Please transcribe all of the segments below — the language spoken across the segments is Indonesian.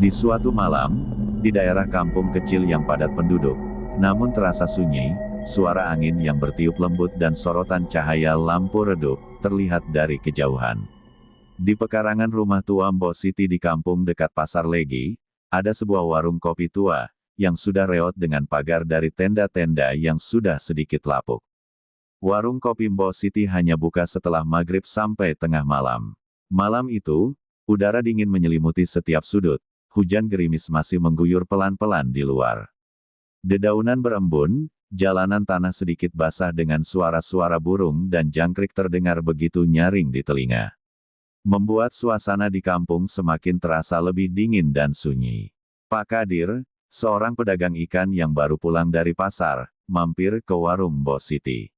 Di suatu malam, di daerah kampung kecil yang padat penduduk, namun terasa sunyi, suara angin yang bertiup lembut dan sorotan cahaya lampu redup, terlihat dari kejauhan. Di pekarangan rumah tua Mbok Siti di kampung dekat Pasar Legi, ada sebuah warung kopi tua, yang sudah reot dengan pagar dari tenda-tenda yang sudah sedikit lapuk. Warung kopi Mbok Siti hanya buka setelah maghrib sampai tengah malam. Malam itu, udara dingin menyelimuti setiap sudut. Hujan gerimis masih mengguyur pelan-pelan di luar. Dedaunan berembun, jalanan tanah sedikit basah dengan suara-suara burung dan jangkrik terdengar begitu nyaring di telinga. Membuat suasana di kampung semakin terasa lebih dingin dan sunyi. Pak Kadir, seorang pedagang ikan yang baru pulang dari pasar, mampir ke warung Mbok Siti.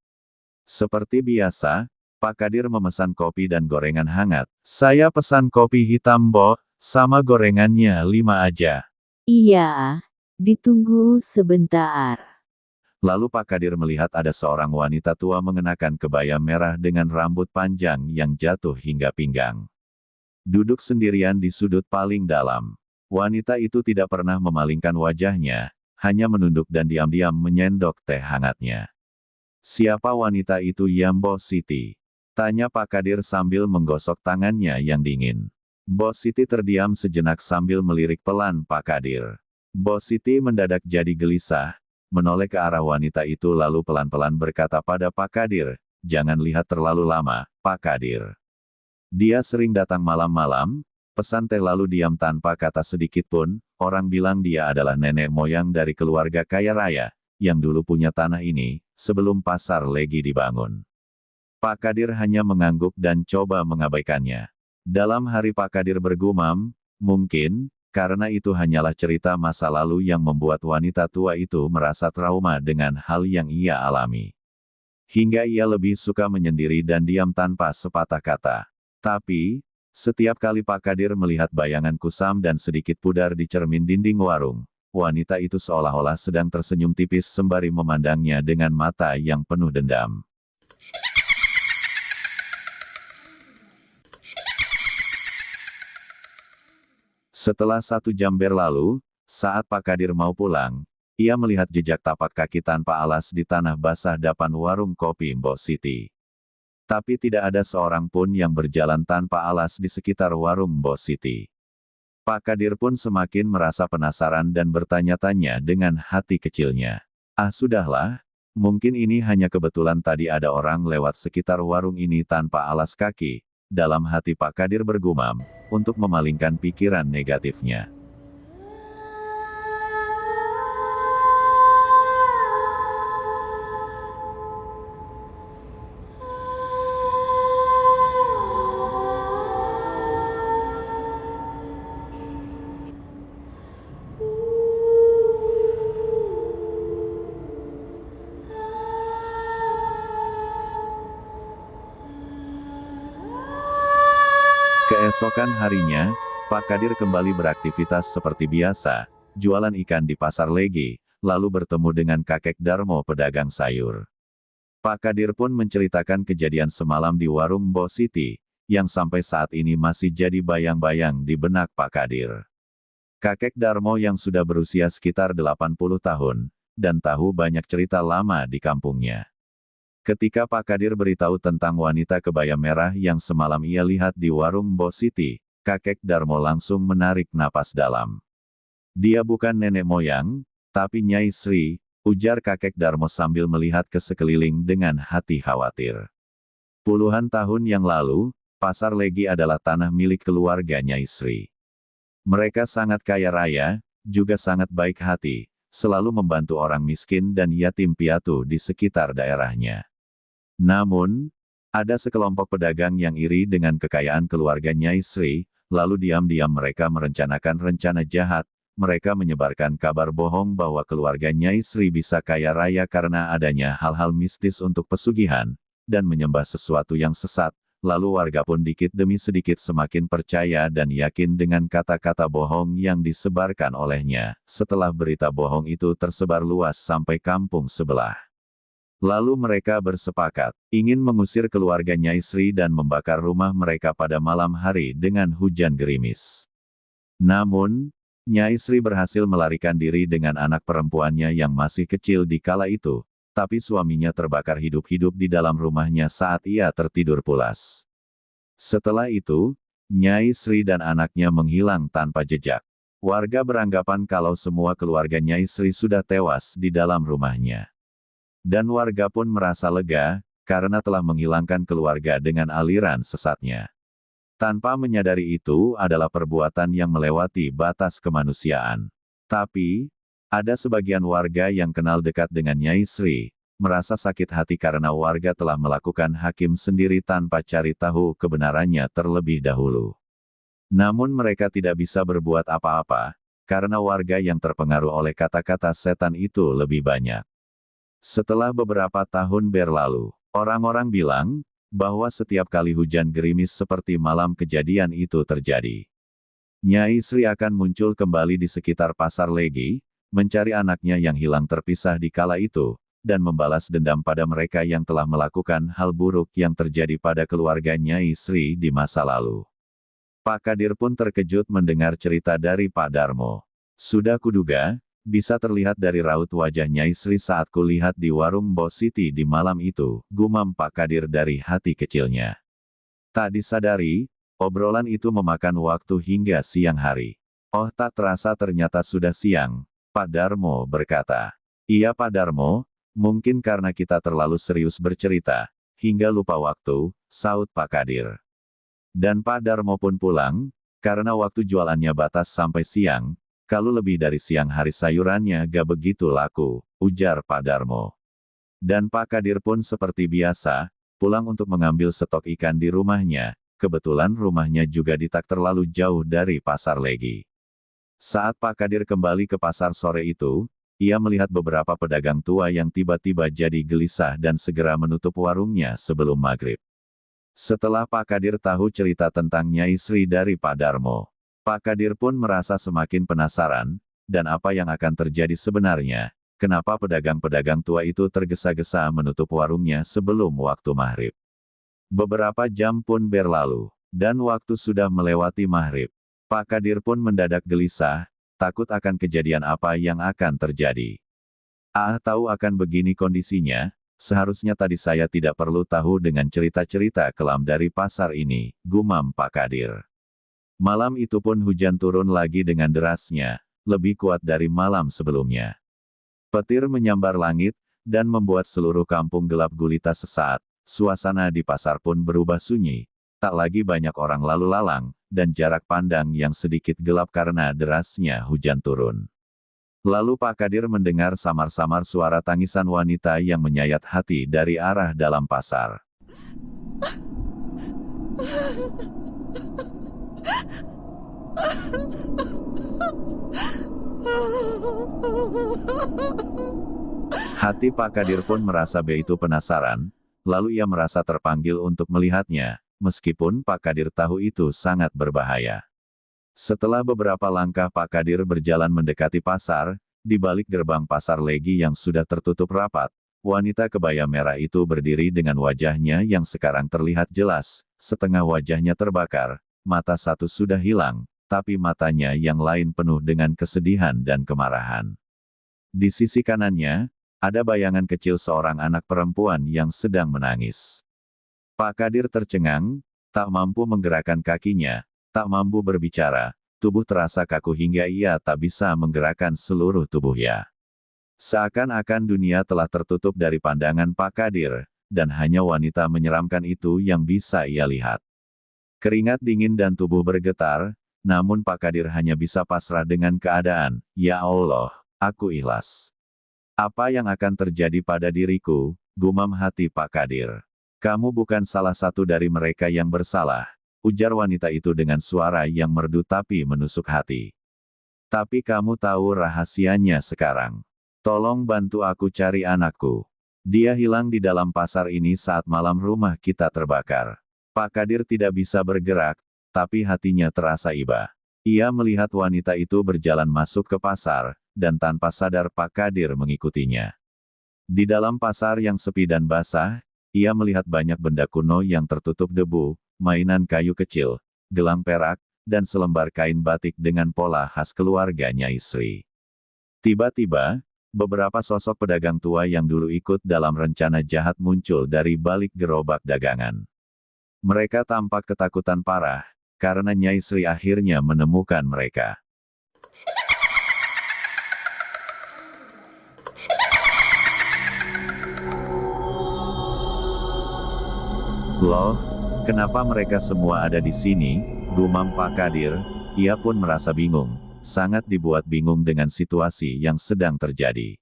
Seperti biasa, Pak Kadir memesan kopi dan gorengan hangat. Saya pesan kopi hitam Mbok, sama gorengannya 5 aja. Iya, ditunggu sebentar. Lalu Pak Kadir melihat ada seorang wanita tua mengenakan kebaya merah dengan rambut panjang yang jatuh hingga pinggang. Duduk sendirian di sudut paling dalam. Wanita itu tidak pernah memalingkan wajahnya, hanya menunduk dan diam-diam menyendok teh hangatnya. Siapa wanita itu ya Mbok Siti? Tanya Pak Kadir sambil menggosok tangannya yang dingin. Mbok Siti terdiam sejenak sambil melirik pelan Pak Kadir. Mbok Siti mendadak jadi gelisah, menoleh ke arah wanita itu lalu pelan-pelan berkata pada Pak Kadir, "Jangan lihat terlalu lama, Pak Kadir. Dia sering datang malam-malam, pesan teh lalu diam tanpa kata sedikit pun, orang bilang dia adalah nenek moyang dari keluarga kaya raya, yang dulu punya tanah ini, sebelum Pasar Legi dibangun." Pak Kadir hanya mengangguk dan coba mengabaikannya. Dalam hari Pak Kadir bergumam, mungkin, karena itu hanyalah cerita masa lalu yang membuat wanita tua itu merasa trauma dengan hal yang ia alami. Hingga ia lebih suka menyendiri dan diam tanpa sepatah kata. Tapi, setiap kali Pak Kadir melihat bayangan kusam dan sedikit pudar di cermin dinding warung, wanita itu seolah-olah sedang tersenyum tipis sembari memandangnya dengan mata yang penuh dendam. Setelah 1 jam berlalu, saat Pak Kadir mau pulang, ia melihat jejak tapak kaki tanpa alas di tanah basah depan warung kopi Mbok Siti. Tapi tidak ada seorang pun yang berjalan tanpa alas di sekitar warung Mbok Siti. Pak Kadir pun semakin merasa penasaran dan bertanya-tanya dengan hati kecilnya. Ah sudahlah, mungkin ini hanya kebetulan tadi ada orang lewat sekitar warung ini tanpa alas kaki. Dalam hati Pak Kadir bergumam, untuk memalingkan pikiran negatifnya. Keesokan harinya, Pak Kadir kembali beraktivitas seperti biasa, jualan ikan di Pasar Legi, lalu bertemu dengan kakek Darmo pedagang sayur. Pak Kadir pun menceritakan kejadian semalam di warung Mbok Siti, yang sampai saat ini masih jadi bayang-bayang di benak Pak Kadir. Kakek Darmo yang sudah berusia sekitar 80 tahun, dan tahu banyak cerita lama di kampungnya. Ketika Pak Kadir beritahu tentang wanita kebaya merah yang semalam ia lihat di warung Mbok Siti, kakek Darmo langsung menarik napas dalam. Dia bukan nenek moyang, tapi Nyai Sri, ujar kakek Darmo sambil melihat ke sekeliling dengan hati khawatir. Puluhan tahun yang lalu, Pasar Legi adalah tanah milik keluarga Nyai Sri. Mereka sangat kaya raya, juga sangat baik hati, selalu membantu orang miskin dan yatim piatu di sekitar daerahnya. Namun, ada sekelompok pedagang yang iri dengan kekayaan keluarga Nyai Sri, lalu diam-diam mereka merencanakan rencana jahat, mereka menyebarkan kabar bohong bahwa keluarga Nyai Sri bisa kaya raya karena adanya hal-hal mistis untuk pesugihan, dan menyembah sesuatu yang sesat, lalu warga pun dikit demi sedikit semakin percaya dan yakin dengan kata-kata bohong yang disebarkan olehnya, setelah berita bohong itu tersebar luas sampai kampung sebelah. Lalu mereka bersepakat, ingin mengusir keluarga Nyai Sri dan membakar rumah mereka pada malam hari dengan hujan gerimis. Namun, Nyai Sri berhasil melarikan diri dengan anak perempuannya yang masih kecil di kala itu, tapi suaminya terbakar hidup-hidup di dalam rumahnya saat ia tertidur pulas. Setelah itu, Nyai Sri dan anaknya menghilang tanpa jejak. Warga beranggapan kalau semua keluarga Nyai Sri sudah tewas di dalam rumahnya. Dan warga pun merasa lega, karena telah menghilangkan keluarga dengan aliran sesatnya. Tanpa menyadari itu adalah perbuatan yang melewati batas kemanusiaan. Tapi, ada sebagian warga yang kenal dekat dengan Nyai Sri, merasa sakit hati karena warga telah melakukan hakim sendiri tanpa cari tahu kebenarannya terlebih dahulu. Namun mereka tidak bisa berbuat apa-apa, karena warga yang terpengaruh oleh kata-kata setan itu lebih banyak. Setelah beberapa tahun berlalu, orang-orang bilang, bahwa setiap kali hujan gerimis seperti malam kejadian itu terjadi, Nyai Sri akan muncul kembali di sekitar Pasar Legi, mencari anaknya yang hilang terpisah di kala itu, dan membalas dendam pada mereka yang telah melakukan hal buruk yang terjadi pada keluarga Nyai Sri di masa lalu. Pak Kadir pun terkejut mendengar cerita dari Pak Darmo. Sudah kuduga, bisa terlihat dari raut wajah Nyai Sri saat kulihat di warung Mbok Siti di malam itu, gumam Pak Kadir dari hati kecilnya. Tak disadari, obrolan itu memakan waktu hingga siang hari. Oh, tak terasa ternyata sudah siang, Pak Darmo berkata. Iya Pak Darmo, mungkin karena kita terlalu serius bercerita, hingga lupa waktu, saut Pak Kadir. Dan Pak Darmo pun pulang, karena waktu jualannya batas sampai siang. Kalau lebih dari siang hari sayurannya gak begitu laku, ujar Pak Darmo. Dan Pak Kadir pun seperti biasa, pulang untuk mengambil stok ikan di rumahnya, kebetulan rumahnya juga tak terlalu jauh dari Pasar Legi. Saat Pak Kadir kembali ke pasar sore itu, ia melihat beberapa pedagang tua yang tiba-tiba jadi gelisah dan segera menutup warungnya sebelum maghrib. Setelah Pak Kadir tahu cerita tentang Nyai Sri dari Pak Darmo, Pak Kadir pun merasa semakin penasaran, dan apa yang akan terjadi sebenarnya, kenapa pedagang-pedagang tua itu tergesa-gesa menutup warungnya sebelum waktu maghrib. Beberapa jam pun berlalu, dan waktu sudah melewati maghrib. Pak Kadir pun mendadak gelisah, takut akan kejadian apa yang akan terjadi. Tahu akan begini kondisinya, seharusnya tadi saya tidak perlu tahu dengan cerita-cerita kelam dari pasar ini, gumam Pak Kadir. Malam itu pun hujan turun lagi dengan derasnya, lebih kuat dari malam sebelumnya. Petir menyambar langit, dan membuat seluruh kampung gelap gulita sesaat. Suasana di pasar pun berubah sunyi. Tak lagi banyak orang lalu lalang, dan jarak pandang yang sedikit gelap karena derasnya hujan turun. Lalu Pak Kadir mendengar samar-samar suara tangisan wanita yang menyayat hati dari arah dalam pasar. Hati Pak Kadir pun merasa begitu penasaran, lalu ia merasa terpanggil untuk melihatnya, meskipun Pak Kadir tahu itu sangat berbahaya. Setelah beberapa langkah Pak Kadir berjalan mendekati pasar, di balik gerbang Pasar Legi yang sudah tertutup rapat, wanita kebaya merah itu berdiri dengan wajahnya yang sekarang terlihat jelas, setengah wajahnya terbakar, mata satu sudah hilang, tapi matanya yang lain penuh dengan kesedihan dan kemarahan. Di sisi kanannya, ada bayangan kecil seorang anak perempuan yang sedang menangis. Pak Kadir tercengang, tak mampu menggerakkan kakinya, tak mampu berbicara, tubuh terasa kaku hingga ia tak bisa menggerakkan seluruh tubuhnya. Seakan-akan dunia telah tertutup dari pandangan Pak Kadir, dan hanya wanita menyeramkan itu yang bisa ia lihat. Keringat dingin dan tubuh bergetar, namun Pak Kadir hanya bisa pasrah dengan keadaan. Ya Allah, aku ikhlas. Apa yang akan terjadi pada diriku, gumam hati Pak Kadir. Kamu bukan salah satu dari mereka yang bersalah, ujar wanita itu dengan suara yang merdu tapi menusuk hati. Tapi kamu tahu rahasianya sekarang. Tolong bantu aku cari anakku. Dia hilang di dalam pasar ini saat malam rumah kita terbakar. Pak Kadir tidak bisa bergerak, tapi hatinya terasa iba. Ia melihat wanita itu berjalan masuk ke pasar, dan tanpa sadar Pak Kadir mengikutinya. Di dalam pasar yang sepi dan basah, ia melihat banyak benda kuno yang tertutup debu, mainan kayu kecil, gelang perak, dan selembar kain batik dengan pola khas keluarga Nyai Sri. Tiba-tiba, beberapa sosok pedagang tua yang dulu ikut dalam rencana jahat muncul dari balik gerobak dagangan. Mereka tampak ketakutan parah, karena Nyai Sri akhirnya menemukan mereka. "Loh, kenapa mereka semua ada di sini?" gumam Pak Kadir. Ia pun merasa bingung, sangat dibuat bingung dengan situasi yang sedang terjadi.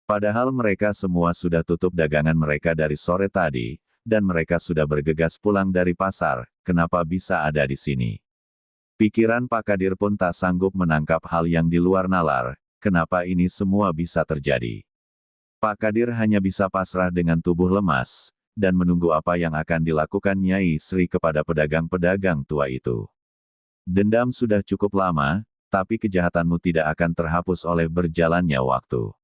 Padahal mereka semua sudah tutup dagangan mereka dari sore tadi, dan mereka sudah bergegas pulang dari pasar, kenapa bisa ada di sini? Pikiran Pak Kadir pun tak sanggup menangkap hal yang di luar nalar, kenapa ini semua bisa terjadi. Pak Kadir hanya bisa pasrah dengan tubuh lemas, dan menunggu apa yang akan dilakukan Nyai Sri kepada pedagang-pedagang tua itu. Dendam sudah cukup lama, tapi kejahatanmu tidak akan terhapus oleh berjalannya waktu.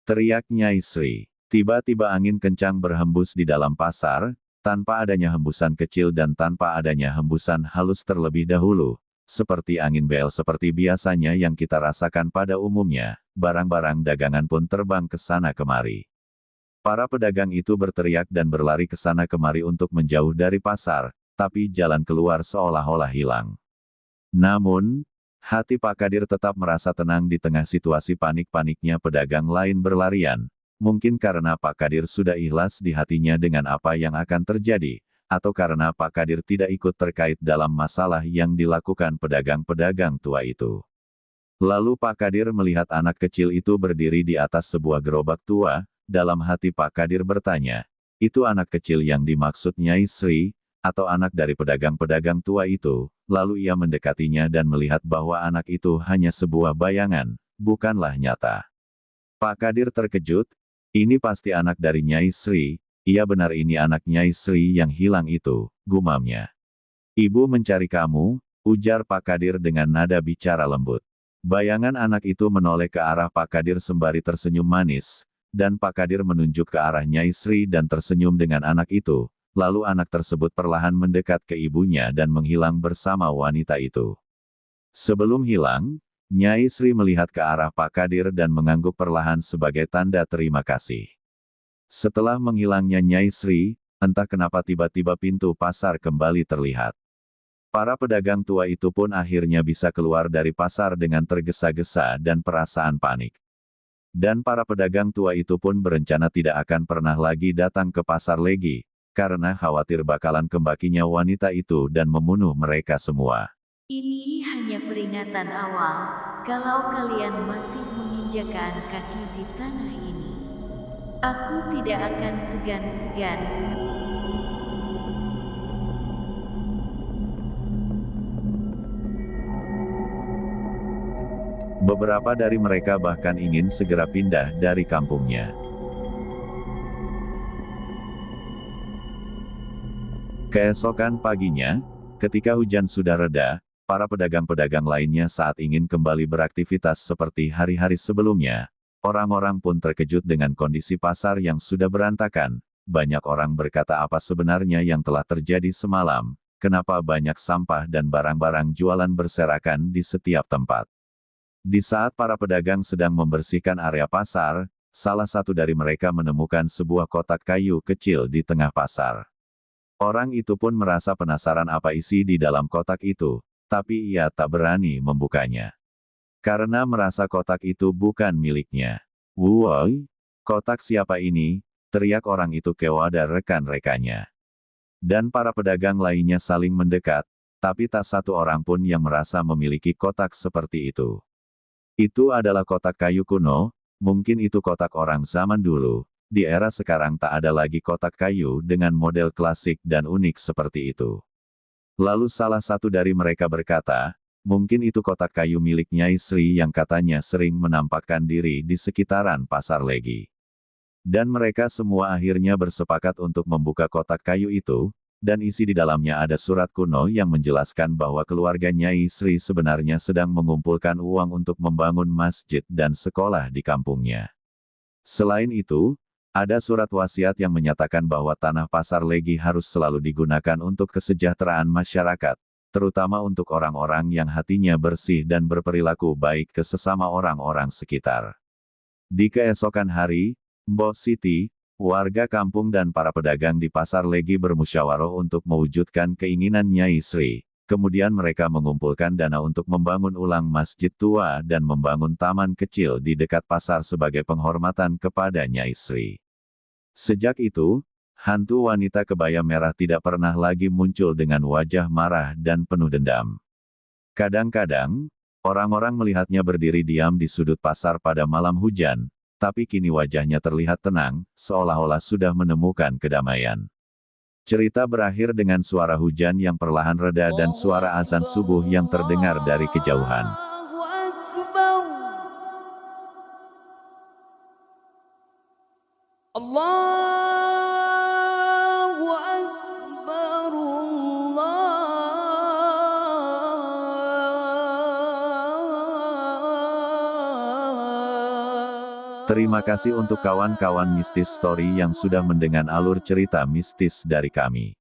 Teriak Nyai Sri. Tiba-tiba angin kencang berhembus di dalam pasar, tanpa adanya hembusan kecil dan tanpa adanya hembusan halus terlebih dahulu. Seperti angin bel seperti biasanya yang kita rasakan pada umumnya, barang-barang dagangan pun terbang ke sana kemari. Para pedagang itu berteriak dan berlari ke sana kemari untuk menjauh dari pasar, tapi jalan keluar seolah-olah hilang. Namun, hati Pak Kadir tetap merasa tenang di tengah situasi panik-paniknya pedagang lain berlarian. Mungkin karena Pak Kadir sudah ikhlas di hatinya dengan apa yang akan terjadi, atau karena Pak Kadir tidak ikut terkait dalam masalah yang dilakukan pedagang-pedagang tua itu. Lalu Pak Kadir melihat anak kecil itu berdiri di atas sebuah gerobak tua. Dalam hati Pak Kadir bertanya, itu anak kecil yang dimaksud Nyai Sri, atau anak dari pedagang-pedagang tua itu? Lalu ia mendekatinya dan melihat bahwa anak itu hanya sebuah bayangan, bukanlah nyata. Pak Kadir terkejut, ini pasti anak dari Nyai Sri, iya benar ini anak Nyai Sri yang hilang itu, gumamnya. Ibu mencari kamu, ujar Pak Kadir dengan nada bicara lembut. Bayangan anak itu menoleh ke arah Pak Kadir sembari tersenyum manis, dan Pak Kadir menunjuk ke arah Nyai Sri dan tersenyum dengan anak itu, lalu anak tersebut perlahan mendekat ke ibunya dan menghilang bersama wanita itu. Sebelum hilang, Nyai Sri melihat ke arah Pak Kadir dan mengangguk perlahan sebagai tanda terima kasih. Setelah menghilangnya Nyai Sri, entah kenapa tiba-tiba pintu pasar kembali terlihat. Para pedagang tua itu pun akhirnya bisa keluar dari pasar dengan tergesa-gesa dan perasaan panik. Dan para pedagang tua itu pun berencana tidak akan pernah lagi datang ke pasar lagi, karena khawatir bakalan kembakinya wanita itu dan membunuh mereka semua. Ini hanya peringatan awal. Kalau kalian masih menginjakan kaki di tanah ini, aku tidak akan segan-segan. Beberapa dari mereka bahkan ingin segera pindah dari kampungnya. Keesokan paginya, ketika hujan sudah reda, para pedagang-pedagang lainnya saat ingin kembali beraktivitas seperti hari-hari sebelumnya. Orang-orang pun terkejut dengan kondisi pasar yang sudah berantakan. Banyak orang berkata apa sebenarnya yang telah terjadi semalam, kenapa banyak sampah dan barang-barang jualan berserakan di setiap tempat. Di saat para pedagang sedang membersihkan area pasar, salah satu dari mereka menemukan sebuah kotak kayu kecil di tengah pasar. Orang itu pun merasa penasaran apa isi di dalam kotak itu, tapi ia tak berani membukanya. Karena merasa kotak itu bukan miliknya. "Woi, kotak siapa ini?" teriak orang itu kepada rekan-rekannya. Dan para pedagang lainnya saling mendekat, tapi tak satu orang pun yang merasa memiliki kotak seperti itu. Itu adalah kotak kayu kuno, mungkin itu kotak orang zaman dulu. Di era sekarang tak ada lagi kotak kayu dengan model klasik dan unik seperti itu. Lalu salah satu dari mereka berkata, mungkin itu kotak kayu milik Nyai Sri yang katanya sering menampakkan diri di sekitaran pasar Legi. Dan mereka semua akhirnya bersepakat untuk membuka kotak kayu itu, dan isi di dalamnya ada surat kuno yang menjelaskan bahwa keluarga Nyai Sri sebenarnya sedang mengumpulkan uang untuk membangun masjid dan sekolah di kampungnya. Selain itu, ada surat wasiat yang menyatakan bahwa tanah pasar Legi harus selalu digunakan untuk kesejahteraan masyarakat, terutama untuk orang-orang yang hatinya bersih dan berperilaku baik ke sesama orang-orang sekitar. Di keesokan hari, Mbok Siti, warga kampung dan para pedagang di Pasar Legi bermusyawarah untuk mewujudkan keinginan Nyai Sri. Kemudian mereka mengumpulkan dana untuk membangun ulang masjid tua dan membangun taman kecil di dekat pasar sebagai penghormatan kepada Nyai Sri. Sejak itu, hantu wanita kebaya merah tidak pernah lagi muncul dengan wajah marah dan penuh dendam. Kadang-kadang, orang-orang melihatnya berdiri diam di sudut pasar pada malam hujan, tapi kini wajahnya terlihat tenang, seolah-olah sudah menemukan kedamaian. Cerita berakhir dengan suara hujan yang perlahan reda dan suara azan subuh yang terdengar dari kejauhan. Allahu Akbar, Terima kasih untuk kawan-kawan Mistis Story yang sudah mendengar alur cerita mistis dari kami.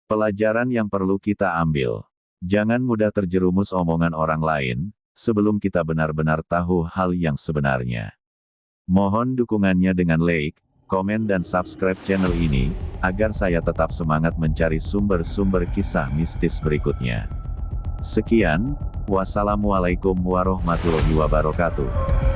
Pelajaran yang perlu kita ambil. Jangan mudah terjerumus omongan orang lain, sebelum kita benar-benar tahu hal yang sebenarnya. Mohon dukungannya dengan like, komen dan subscribe channel ini, agar saya tetap semangat mencari sumber-sumber kisah mistis berikutnya. Sekian, wassalamualaikum warahmatullahi wabarakatuh.